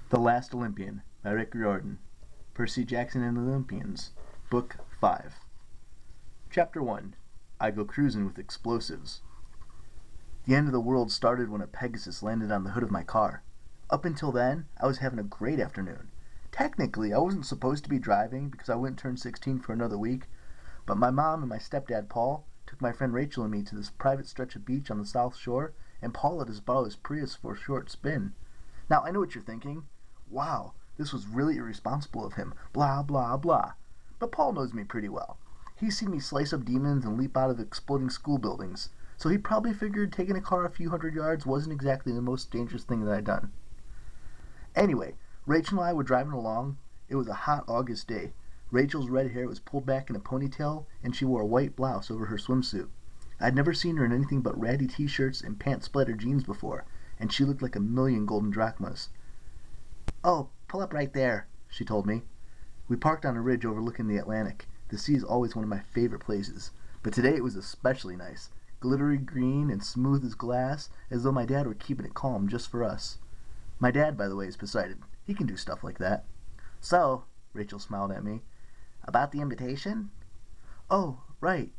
The Last Olympian by Riordan. Percy Jackson and the Olympians. Book 5. Chapter 1. I Go Cruising with Explosives. The end of the world started when a Pegasus landed on the hood of my car. Up until then, I was having a great afternoon. Technically, I wasn't supposed to be driving because I wouldn't turn 16 for another week, but my mom and my stepdad, Paul, took my friend Rachel and me to this private stretch of beach on the South Shore, and Paul let us borrow his Prius for a short spin. Now, I know what you're thinking. Wow, this was really irresponsible of him, blah, blah, blah. But Paul knows me pretty well. He's seen me slice up demons and leap out of exploding school buildings, so he probably figured taking a car a few hundred yards wasn't exactly the most dangerous thing that I'd done. Anyway, Rachel and I were driving along. It was a hot August day. Rachel's red hair was pulled back in a ponytail, and she wore a white blouse over her swimsuit. I'd never seen her in anything but ratty t-shirts and pant-splatter jeans before, and she looked like a million golden drachmas. "Oh, pull up right there," she told me. We parked on a ridge overlooking the Atlantic. The sea is always one of my favorite places, but today it was especially nice, glittery green and smooth as glass, as though my dad were keeping it calm just for us. My dad, by the way, is Poseidon. He can do stuff like that. "So," Rachel smiled at me, "about the invitation?" "Oh, right."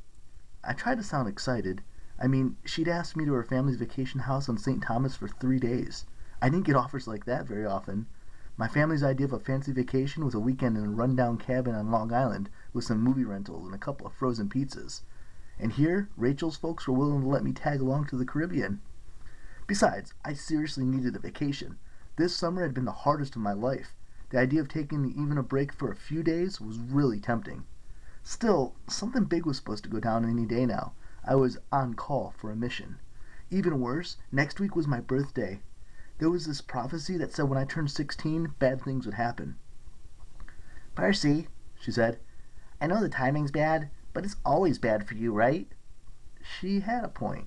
I tried to sound excited. I mean, she'd asked me to her family's vacation house on St. Thomas for 3 days. I didn't get offers like that very often. My family's idea of a fancy vacation was a weekend in a rundown cabin on Long Island with some movie rentals and a couple of frozen pizzas. And here, Rachel's folks were willing to let me tag along to the Caribbean. Besides, I seriously needed a vacation. This summer had been the hardest of my life. The idea of taking even a break for a few days was really tempting. Still, something big was supposed to go down any day now. I was on call for a mission. Even worse, next week was my birthday. There was this prophecy that said when I turned 16, bad things would happen. "Percy," she said, "I know the timing's bad, but it's always bad for you, right?" She had a point.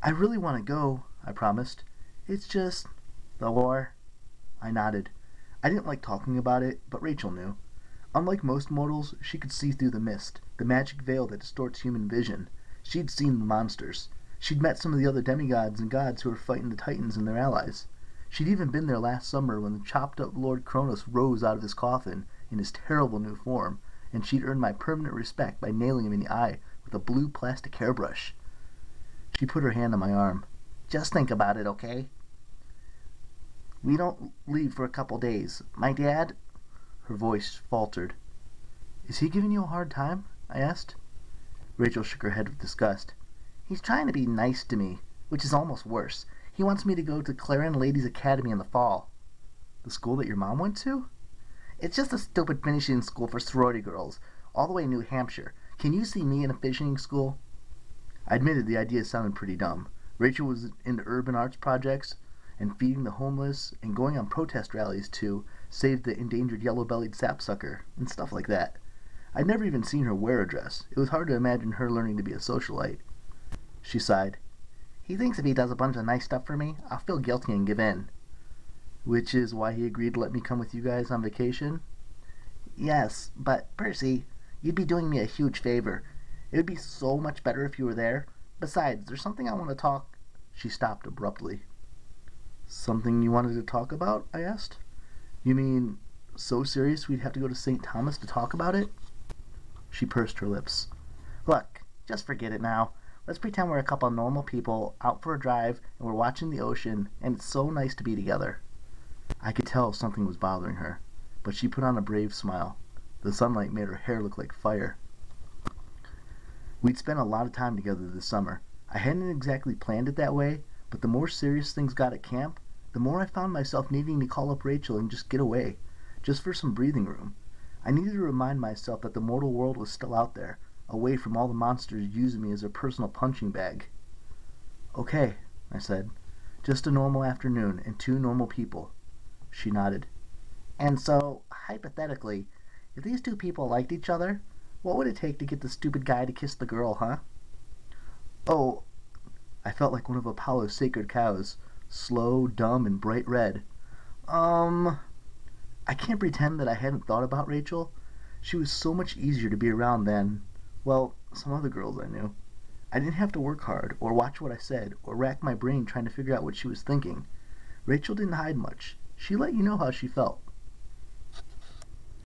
"I really want to go," I promised. "It's just the war." I nodded. I didn't like talking about it, but Rachel knew. Unlike most mortals, she could see through the mist, the magic veil that distorts human vision. She'd seen the monsters. She'd met some of the other demigods and gods who were fighting the Titans and their allies. She'd even been there last summer when the chopped-up Lord Kronos rose out of his coffin in his terrible new form, and she'd earned my permanent respect by nailing him in the eye with a blue plastic hairbrush. She put her hand on my arm. "Just think about it, okay? We don't leave for a couple days. My dad—" Her voice faltered. "Is he giving you a hard time?" I asked. Rachel shook her head with disgust. "He's trying to be nice to me, which is almost worse. He wants me to go to Clarion Ladies Academy in the fall." "The school that your mom went to?" "It's just a stupid finishing school for sorority girls, all the way in New Hampshire. Can you see me in a finishing school?" I admitted the idea sounded pretty dumb. Rachel was into urban arts projects and feeding the homeless and going on protest rallies to save the endangered yellow-bellied sapsucker and stuff like that. I'd never even seen her wear a dress. It was hard to imagine her learning to be a socialite. She sighed. "He thinks if he does a bunch of nice stuff for me, I'll feel guilty and give in." "Which is why he agreed to let me come with you guys on vacation?" "Yes, but, Percy, you'd be doing me a huge favor. It would be so much better if you were there. Besides, there's something I want to talk—" She stopped abruptly. "Something you wanted to talk about?" I asked. "You mean so serious we'd have to go to St. Thomas to talk about it?" She pursed her lips. "Look, just forget it now. Let's pretend we're a couple of normal people out for a drive and we're watching the ocean, and it's so nice to be together." I could tell something was bothering her, but she put on a brave smile. The sunlight made her hair look like fire. We'd spent a lot of time together this summer. I hadn't exactly planned it that way, but the more serious things got at camp, the more I found myself needing to call up Rachel and just get away, just for some breathing room. I needed to remind myself that the mortal world was still out there, away from all the monsters using me as their personal punching bag. "Okay," I said. "Just a normal afternoon and 2 normal people." She nodded. "And so, hypothetically, if these 2 people liked each other, what would it take to get the stupid guy to kiss the girl, huh?" "Oh," I felt like one of Apollo's sacred cows, slow, dumb, and bright red. I can't pretend that I hadn't thought about Rachel. She was so much easier to be around than, well, some other girls I knew. I didn't have to work hard, or watch what I said, or rack my brain trying to figure out what she was thinking. Rachel didn't hide much. She let you know how she felt.